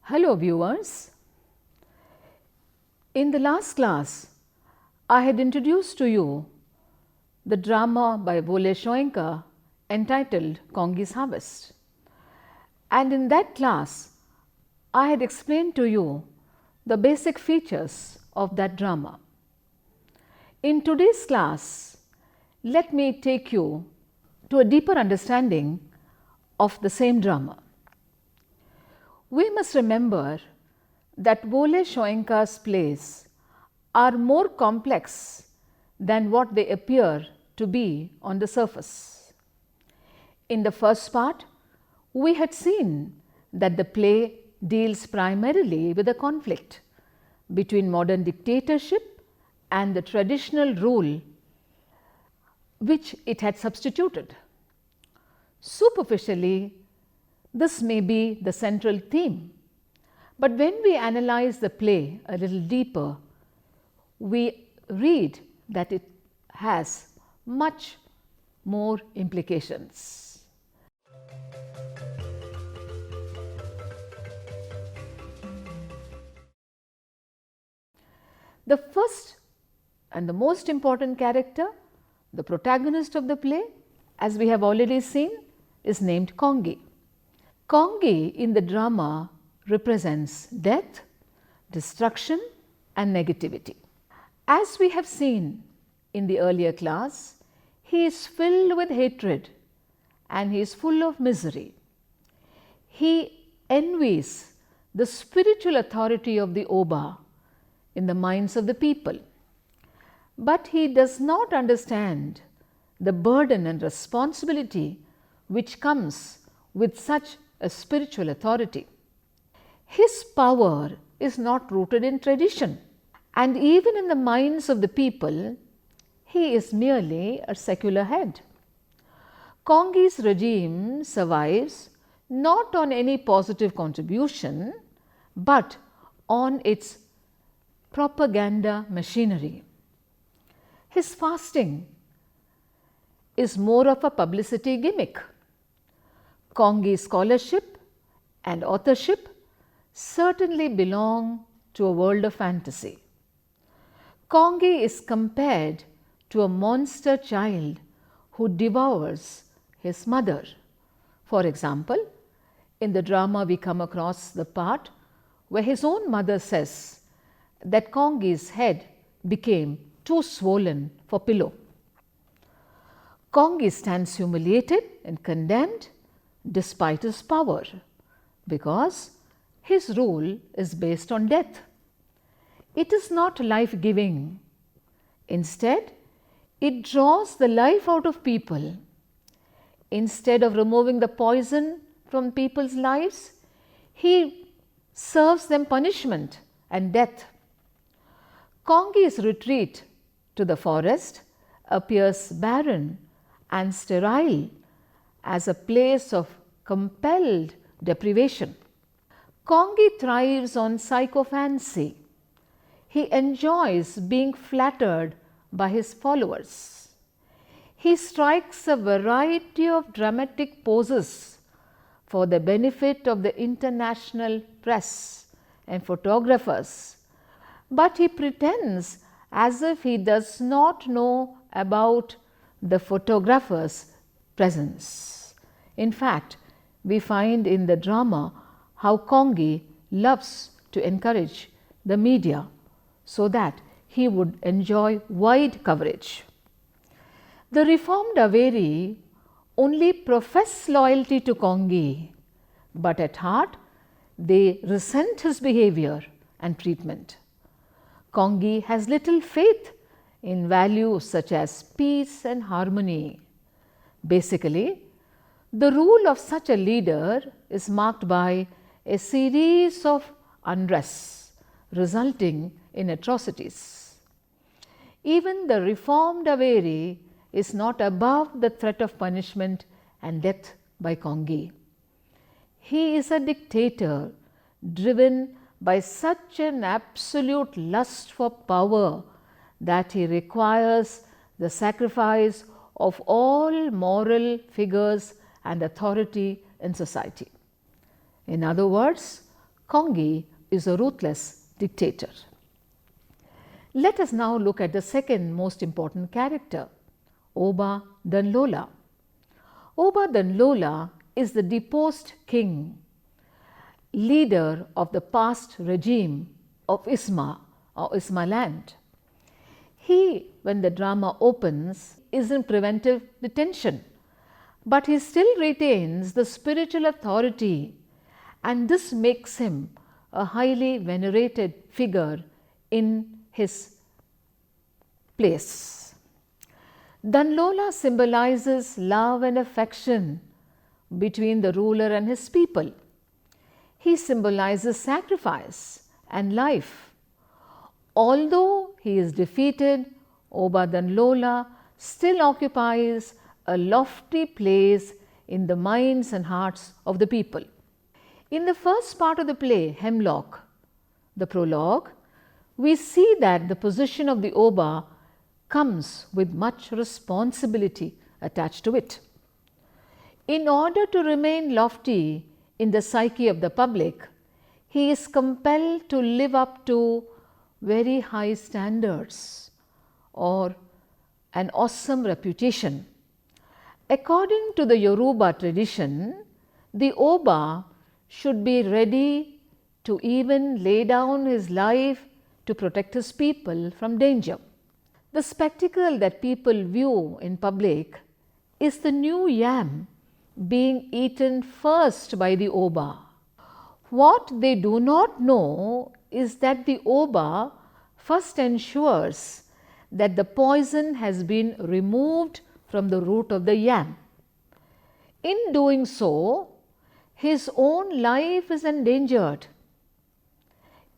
Hello viewers. In the last class, I had introduced to you the drama by Wole entitled Kongi's Harvest. And in that class, I had explained to you the basic features of that drama. In today's class, let me take you to a deeper understanding of the same drama. We must remember that Wole Soyinka's plays are more complex than what they appear to be on the surface. In the first part, we had seen that the play deals primarily with a conflict between modern dictatorship and the traditional rule which it had substituted. Superficially, this may be the central theme, but when we analyze the play a little deeper, we read that it has much more implications. The first and the most important character, the protagonist of the play, as we have already seen, is named Kongi. Kongi in the drama represents death, destruction and negativity. As we have seen in the earlier class, he is filled with hatred and he is full of misery. He envies the spiritual authority of the Oba in the minds of the people, but he does not understand the burden and responsibility which comes with such a spiritual authority. His power is not rooted in tradition, and even in the minds of the people, he is merely a secular head. Kongi's regime survives not on any positive contribution, but on its propaganda machinery. His fasting is more of a publicity gimmick. Kongi's scholarship and authorship certainly belong to a world of fantasy. Kongi is compared to a monster child who devours his mother. For example, in the drama we come across the part where his own mother says that Kongi's head became too swollen for pillow. Kongi stands humiliated and condemned despite his power, because his rule is based on death. It is not life-giving. Instead, it draws the life out of people. Instead of removing the poison from people's lives, he serves them punishment and death. Kongi's retreat to the forest appears barren and sterile as a place of compelled deprivation. Kongi thrives on sycophancy. He enjoys being flattered by his followers. He strikes a variety of dramatic poses for the benefit of the international press and photographers, but he pretends as if he does not know about the photographer's presence. In fact, we find in the drama how Kongi loves to encourage the media so that he would enjoy wide coverage. The reformed Aweri only profess loyalty to Kongi, but at heart they resent his behavior and treatment. Kongi has little faith in values such as peace and harmony. Basically, the rule of such a leader is marked by a series of unrests resulting in atrocities. Even the reformed Aweri is not above the threat of punishment and death by Kongi. He is a dictator driven by such an absolute lust for power that he requires the sacrifice of all moral figures and authority in society. In other words, Kongi is a ruthless dictator. Let us now look at the second most important character, Oba Danlola. Oba Danlola is the deposed king, leader of the past regime of Isma or Ismaland. He, when the drama opens, is in preventive detention, but he still retains the spiritual authority, and this makes him a highly venerated figure in his place. Danlola symbolizes love and affection between the ruler and his people. He symbolizes sacrifice and life. Although he is defeated, Oba Danlola still occupies a lofty place in the minds and hearts of the people. In the first part of the play, Hemlock, the prologue, we see that the position of the Oba comes with much responsibility attached to it. In order to remain lofty in the psyche of the public, he is compelled to live up to very high standards or an awesome reputation. According to the Yoruba tradition, the Oba should be ready to even lay down his life to protect his people from danger. The spectacle that people view in public is the new yam being eaten first by the Oba. What they do not know is that the Oba first ensures that the poison has been removed from the root of the yam. In doing so, his own life is endangered.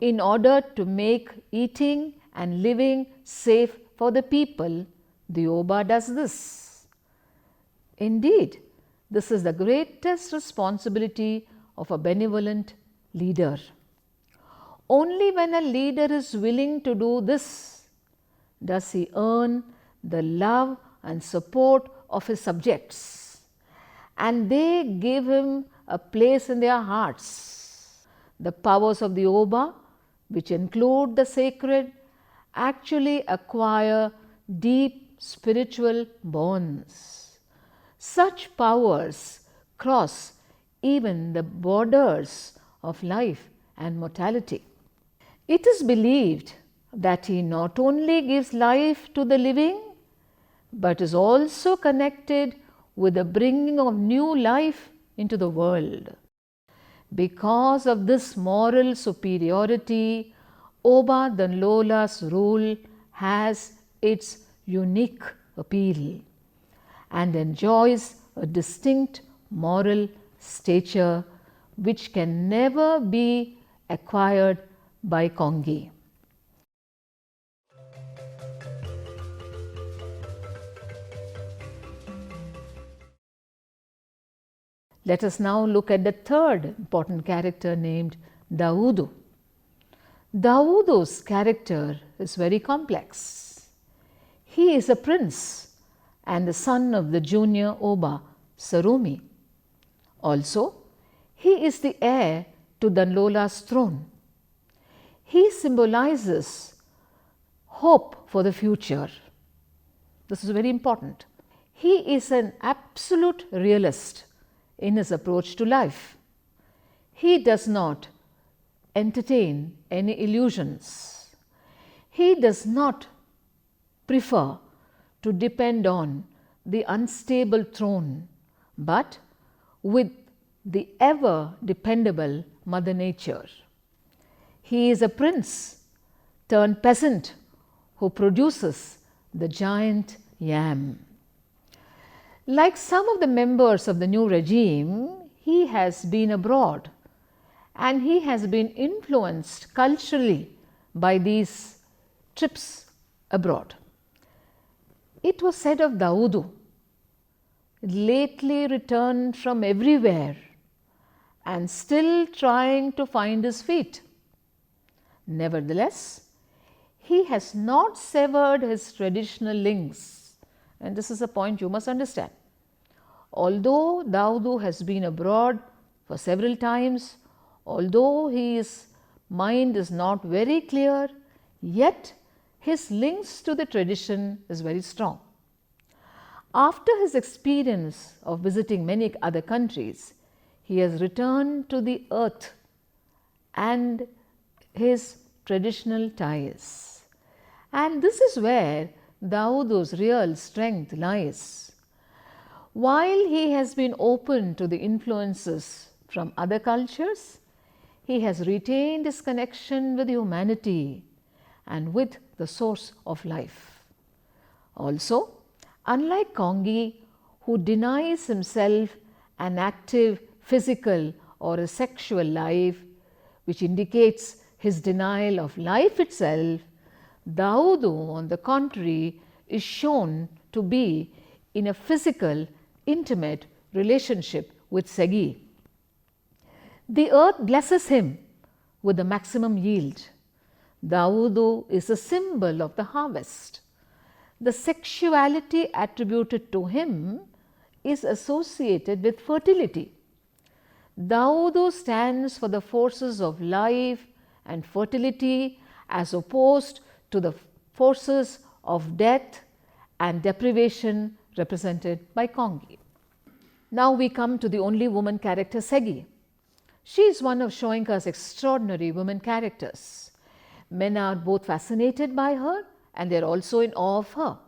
In order to make eating and living safe for the people, the Oba does this. Indeed, this is the greatest responsibility of a benevolent leader. Only when a leader is willing to do this does he earn the love and support of his subjects, and they give him a place in their hearts. The powers of the Oba, which include the sacred, actually acquire deep spiritual bonds. Such powers cross even the borders of life and mortality. It is believed that he not only gives life to the living, but is also connected with the bringing of new life into the world. Because of this moral superiority, Oba Danlola's rule has its unique appeal and enjoys a distinct moral stature which can never be acquired by Kongi. Let us now look at the third important character named Daodu. Daodu's character is very complex. He is a prince and the son of the junior Oba, Sarumi. Also, he is the heir to Danlola's throne. He symbolizes hope for the future. This is very important. He is an absolute realist in his approach to life. He does not entertain any illusions. He does not prefer to depend on the unstable throne, but with the ever dependable Mother Nature. He is a prince turned peasant who produces the giant yam. Like some of the members of the new regime, he has been abroad and he has been influenced culturally by these trips abroad. It was said of Daodu, lately returned from everywhere and still trying to find his feet. Nevertheless, he has not severed his traditional links, and this is a point you must understand. Although Daodu has been abroad for several times, Although his mind is not very clear, yet his links to the tradition is very strong. After his experience of visiting many other countries, he has returned to the earth and his traditional ties. And this is where Daodu's real strength lies. While he has been open to the influences from other cultures, he has retained his connection with humanity and with the source of life. Also, unlike Kongi, who denies himself an active physical or a sexual life, which indicates his denial of life itself, Daodu, on the contrary, is shown to be in a physical, intimate relationship with Segi. The earth blesses him with the maximum yield. Daodu is a symbol of the harvest. The sexuality attributed to him is associated with fertility. Daodu stands for the forces of life and fertility as opposed to the forces of death and deprivation represented by Kongi. Now we come to the only woman character, Segi. She is one of Soyinka's extraordinary women characters. Men are both fascinated by her and they are also in awe of her.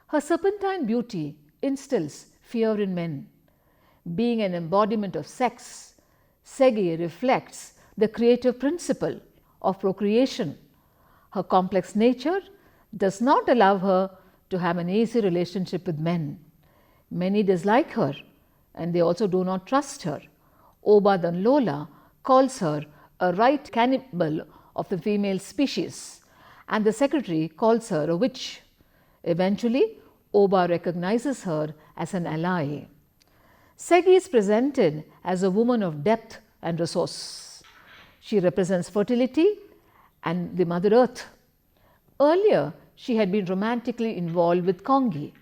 Her serpentine beauty instills fear in men. Being an embodiment of sex, Segi reflects the creative principle of procreation. Her complex nature does not allow her to have an easy relationship with men. Many dislike her and they also do not trust her. Oba Danlola calls her a right cannibal of the female species and the secretary calls her a witch. Eventually, Oba recognizes her as an ally. Segi is presented as a woman of depth and resource. She represents fertility and the Mother Earth. Earlier, she had been romantically involved with Kongi.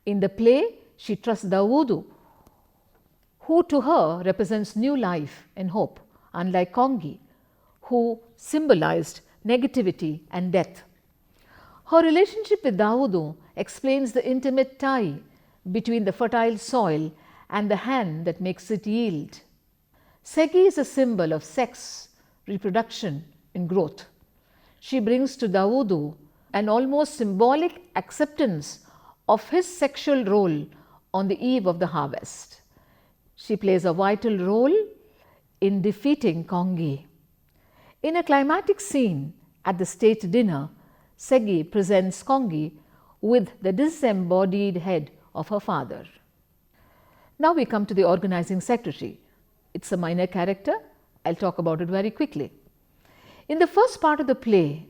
In the play, she trusts Daodu, who to her represents new life and hope, unlike Kongi, who symbolized negativity and death. Her relationship with Daodu explains the intimate tie between the fertile soil and the hand that makes it yield. Segi is a symbol of sex, reproduction, and growth. She brings to Daodu an almost symbolic acceptance of his sexual role on the eve of the harvest. She plays a vital role in defeating Kongi. In a climatic scene at the state dinner, Segi presents Kongi with the disembodied head of her father. Now we come to the organizing secretary. It's a minor character. I'll talk about it very quickly. In the first part of the play,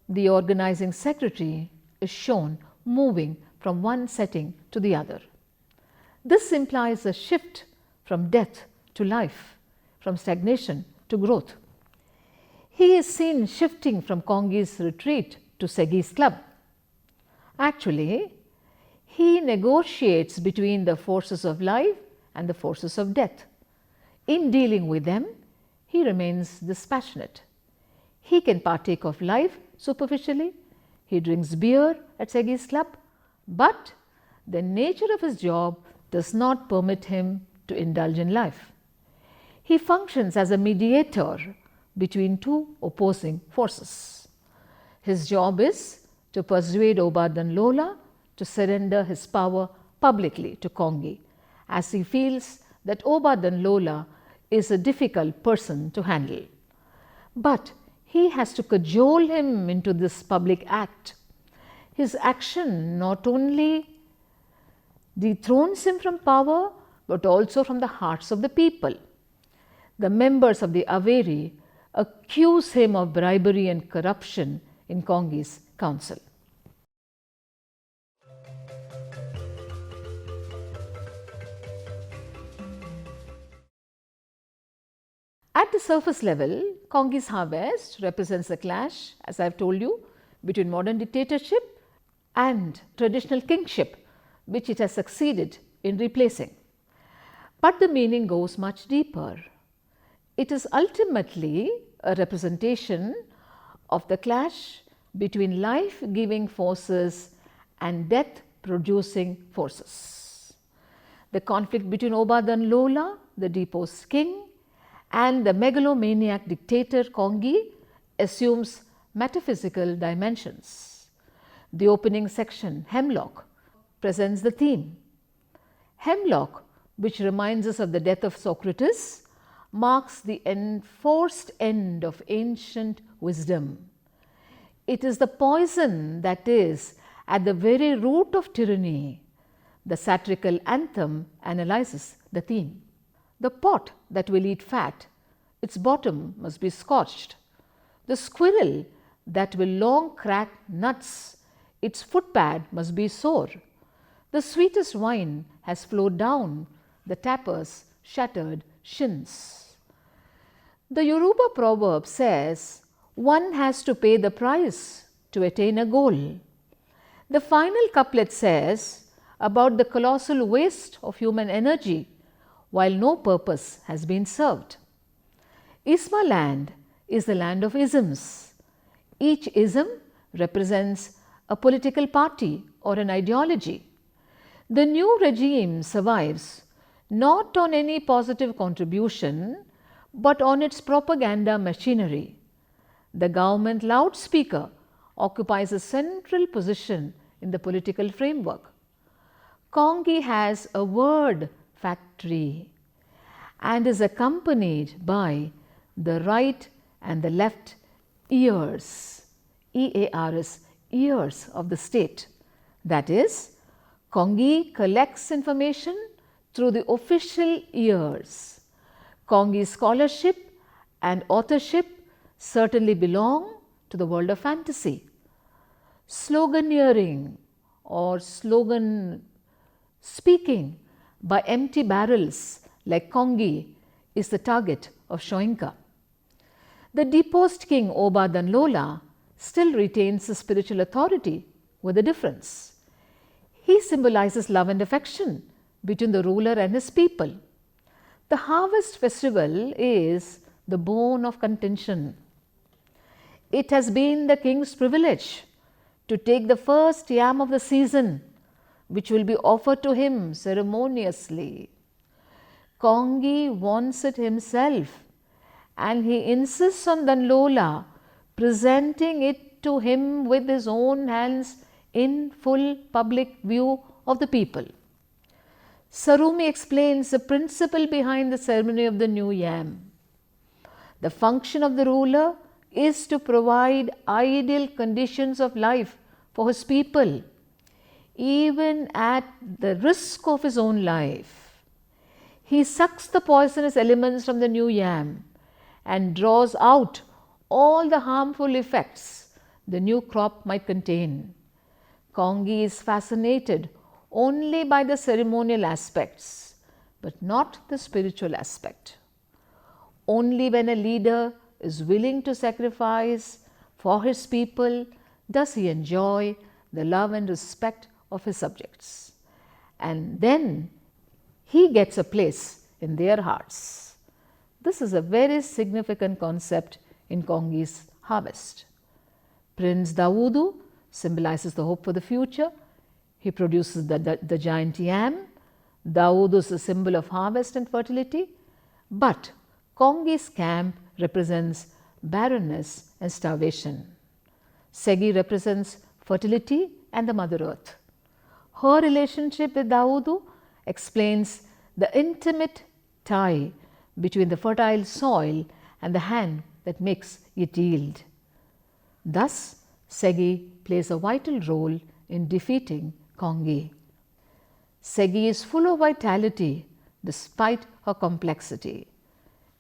the organizing secretary is shown moving from one setting to the other. This implies a shift from death to life, from stagnation to growth. He is seen shifting from Kongi's retreat to Segi's club. Actually, he negotiates between the forces of life and the forces of death. In dealing with them, he remains dispassionate. He can partake of life superficially, he drinks beer at Segi's club, but the nature of his job does not permit him to indulge in life. He functions as a mediator between two opposing forces. His job is to persuade Oba Danlola to surrender his power publicly to Kongi, as he feels that Oba Danlola is a difficult person to handle. But he has to cajole him into this public act. His action not only dethrones him from power, but also from the hearts of the people. The members of the Aweri accuse him of bribery and corruption in Kongi's council. At the surface level, Kongi's harvest represents a clash, as I have told you, between modern dictatorship and traditional kingship, which it has succeeded in replacing. But the meaning goes much deeper. It is ultimately a representation of the clash between life-giving forces and death-producing forces. The conflict between Oba Danlola, the deposed king, and the megalomaniac dictator Kongi assumes metaphysical dimensions. The opening section, Hemlock, presents the theme. Hemlock, which reminds us of the death of Socrates, marks the enforced end of ancient wisdom. It is the poison that is at the very root of tyranny. The satirical anthem analyzes the theme. The pot that will eat fat, its bottom must be scorched. The squirrel that will long crack nuts, its footpad must be sore. The sweetest wine has flowed down the tapper's shattered shins. The Yoruba proverb says, one has to pay the price to attain a goal. The final couplet says about the colossal waste of human energy while no purpose has been served. Isma land is the land of isms. Each ism represents a political party or an ideology. The new regime survives not on any positive contribution, but on its propaganda machinery. The government loudspeaker occupies a central position in the political framework. Kongi has a word factory and is accompanied by the right and the left ears, EARS, ears of the state. That is, Kongi collects information through the official ears. Kongi's scholarship and authorship certainly belong to the world of fantasy. Sloganeering or slogan speaking by empty barrels like Kongi is the target of Soyinka. The deposed king Oba Danlola still retains his spiritual authority with a difference. He symbolizes love and affection between the ruler and his people. The harvest festival is the bone of contention. It has been the king's privilege to take the first yam of the season, which will be offered to him ceremoniously. Kongi wants it himself, and he insists on Danlola presenting it to him with his own hands in full public view of the people. Sarumi explains the principle behind the ceremony of the new yam. The function of the ruler is to provide ideal conditions of life for his people, even at the risk of his own life. He sucks the poisonous elements from the new yam and draws out all the harmful effects the new crop might contain. Kongi is fascinated only by the ceremonial aspects, but not the spiritual aspect. Only when a leader is willing to sacrifice for his people does he enjoy the love and respect of his subjects, and then he gets a place in their hearts. This is a very significant concept in Kongi's harvest. Prince Daodu symbolizes the hope for the future. He produces the giant yam. Daodu is a symbol of harvest and fertility, but Kongi's camp represents barrenness and starvation. Segi represents fertility and the Mother Earth. Her relationship with Daodu explains the intimate tie between the fertile soil and the hand that makes it yield. Thus, Segi plays a vital role in defeating Kongi. Segi is full of vitality despite her complexity.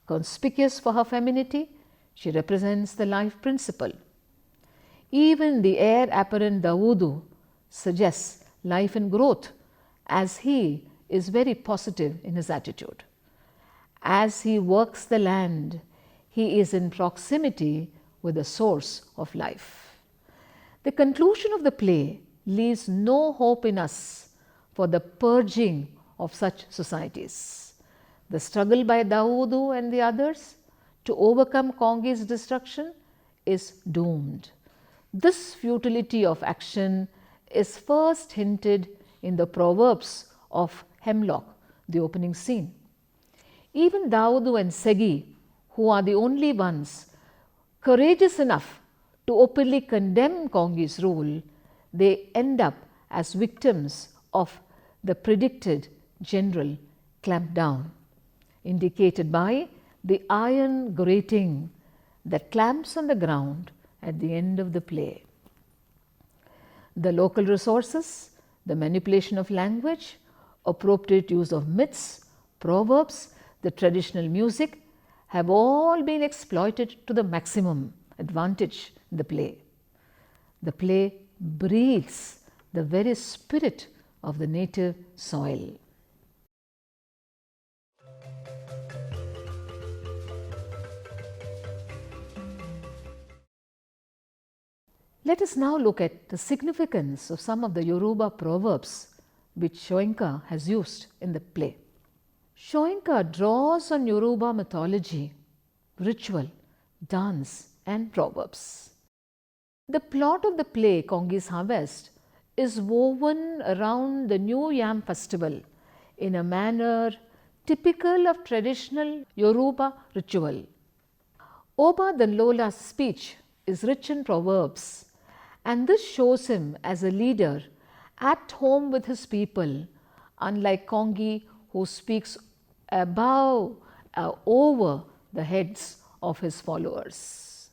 Conspicuous for her femininity, she represents the life principle. Even the heir apparent Daodu suggests life and growth, as he is very positive in his attitude. As he works the land, he is in proximity with the source of life. The conclusion of the play leaves no hope in us for the purging of such societies. The struggle by Daodu and the others to overcome Kongi's destruction is doomed. This futility of action is first hinted in the Proverbs of Hemlock, the opening scene. Even Daodu and Segi, who are the only ones courageous enough to openly condemn Kongi's rule, they end up as victims of the predicted general clampdown, indicated by the iron grating that clamps on the ground at the end of the play. The local resources, the manipulation of language, appropriate use of myths, proverbs, the traditional music have all been exploited to the maximum advantage in the play. The play breathes the very spirit of the native soil. Let us now look at the significance of some of the Yoruba proverbs which Soyinka has used in the play. Soyinka draws on Yoruba mythology, ritual, dance and proverbs. The plot of the play Kongi's Harvest is woven around the New Yam festival in a manner typical of traditional Yoruba ritual. Oba Danlola's speech is rich in proverbs, and this shows him as a leader at home with his people, unlike Kongi, who speaks above over the heads of his followers.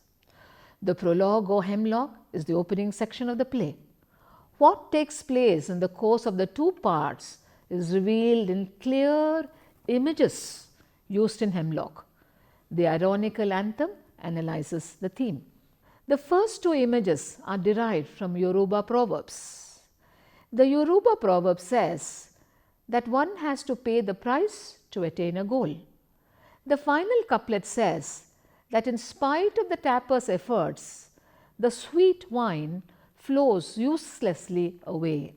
The prologue or hemlock is the opening section of the play. What takes place in the course of the two parts is revealed in clear images used in Hemlock. The ironical anthem analyzes the theme. The first two images are derived from Yoruba proverbs. The Yoruba proverb says that one has to pay the price to attain a goal. The final couplet says that in spite of the tapper's efforts, the sweet wine flows uselessly away.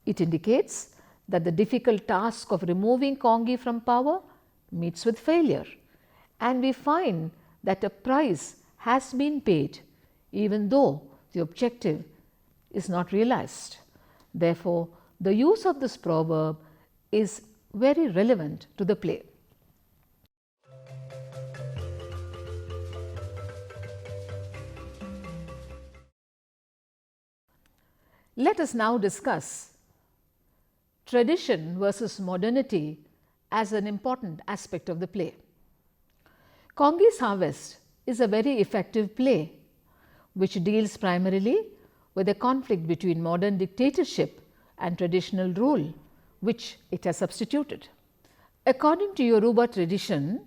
It indicates that the difficult task of removing Kongi from power meets with failure, and we find that a price has been paid even though the objective is not realized. Therefore, the use of this proverb is very relevant to the play. Let us now discuss tradition versus modernity as an important aspect of the play. Kongi's Harvest is a very effective play which deals primarily with a conflict between modern dictatorship and traditional rule, which it has substituted. According to Yoruba tradition,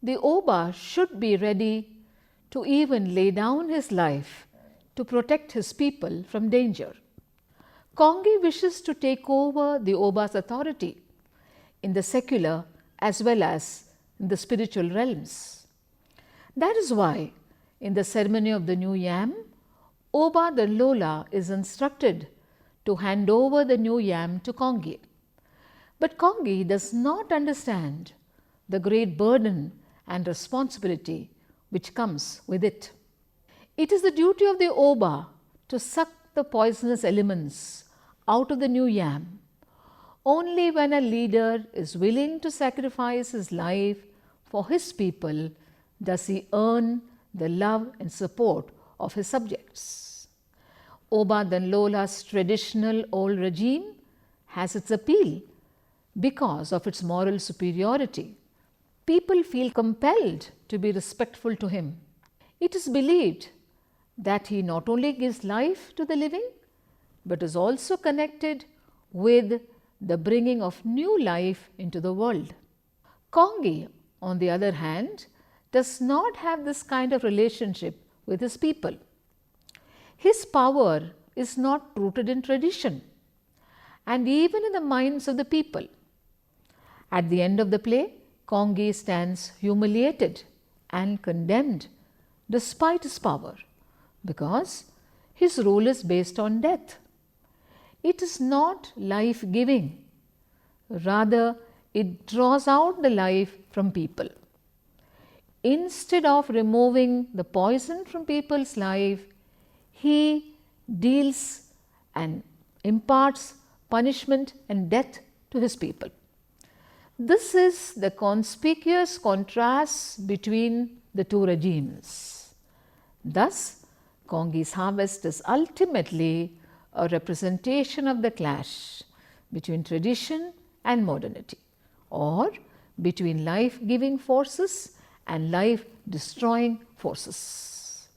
the Oba should be ready to even lay down his life to protect his people from danger. Kongi wishes to take over the Oba's authority in the secular as well as in the spiritual realms. That is why in the ceremony of the New Yam, Oba Danlola is instructed to hand over the new yam to Kongi. But Kongi does not understand the great burden and responsibility which comes with it. It is the duty of the Oba to suck the poisonous elements out of the new yam. Only when a leader is willing to sacrifice his life for his people does he earn the love and support of his subjects. Oba Danlola's traditional old regime has its appeal because of its moral superiority. People feel compelled to be respectful to him. It is believed that he not only gives life to the living, but is also connected with the bringing of new life into the world. Kongi, on the other hand, does not have this kind of relationship with his people. His power is not rooted in tradition and even in the minds of the people. At the end of the play, Kongi stands humiliated and condemned despite his power, because his rule is based on death. It is not life-giving, rather it draws out the life from people. instead of removing the poison from people's life, he deals and imparts punishment and death to his people. This is the conspicuous contrast between the two regimes. Thus, Kongi's harvest is ultimately a representation of the clash between tradition and modernity, or between life-giving forces and life-destroying forces.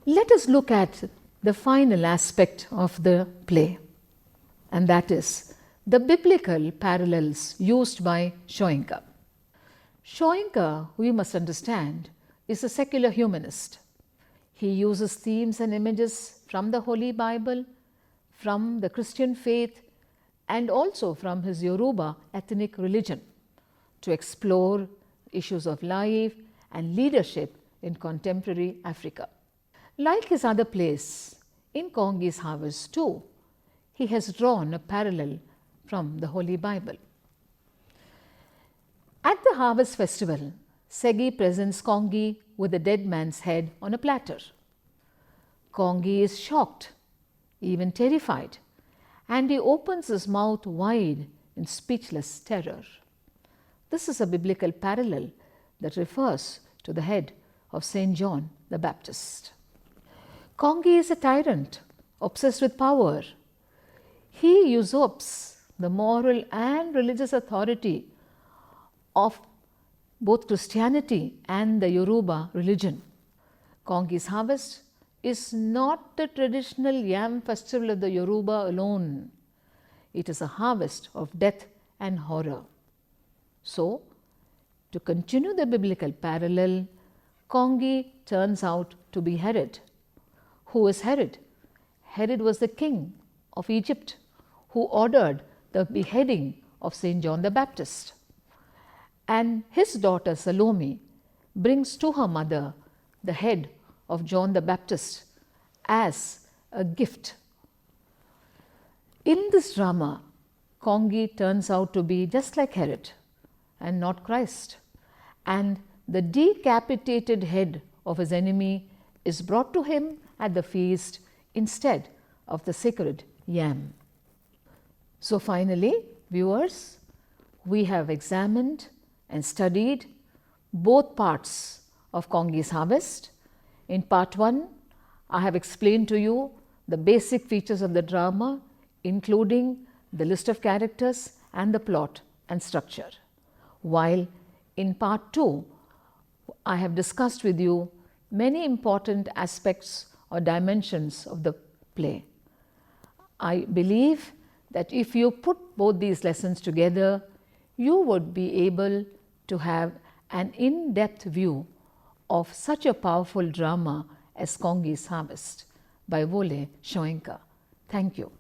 Let us look at the final aspect of the play, and that is the biblical parallels used by Soyinka. Soyinka, we must understand, is a secular humanist. He uses themes and images from the Holy Bible, from the Christian faith, and also from his Yoruba ethnic religion to explore issues of life and leadership in contemporary Africa. Like his other plays, in Kongi's Harvest too, he has drawn a parallel from the Holy Bible. At the harvest festival, Segi presents Kongi with a dead man's head on a platter. Kongi is shocked, even terrified, and he opens his mouth wide in speechless terror. This is a biblical parallel that refers to the head of St. John the Baptist. Kongi is a tyrant, obsessed with power. He usurps the moral and religious authority of both Christianity and the Yoruba religion. Kongi's harvest is not the traditional yam festival of the Yoruba alone. It is a harvest of death and horror. So, to continue the biblical parallel, Kongi turns out to be Herod. Who is Herod? Herod was the king of Egypt who ordered the beheading of St. John the Baptist. And his daughter Salome brings to her mother the head of John the Baptist as a gift. In this drama, Kongi turns out to be just like Herod and not Christ, and the decapitated head of his enemy is brought to him at the feast instead of the sacred yam. So finally, viewers, we have examined and studied both parts of Kongi's Harvest. In part 1, I have explained to you the basic features of the drama, including the list of characters and the plot and structure. While in part 2, I have discussed with you many important aspects or dimensions of the play. I believe that if you put both these lessons together, you would be able to have an in-depth view of such a powerful drama as Kongi's Harvest by Wole Soyinka. Thank you.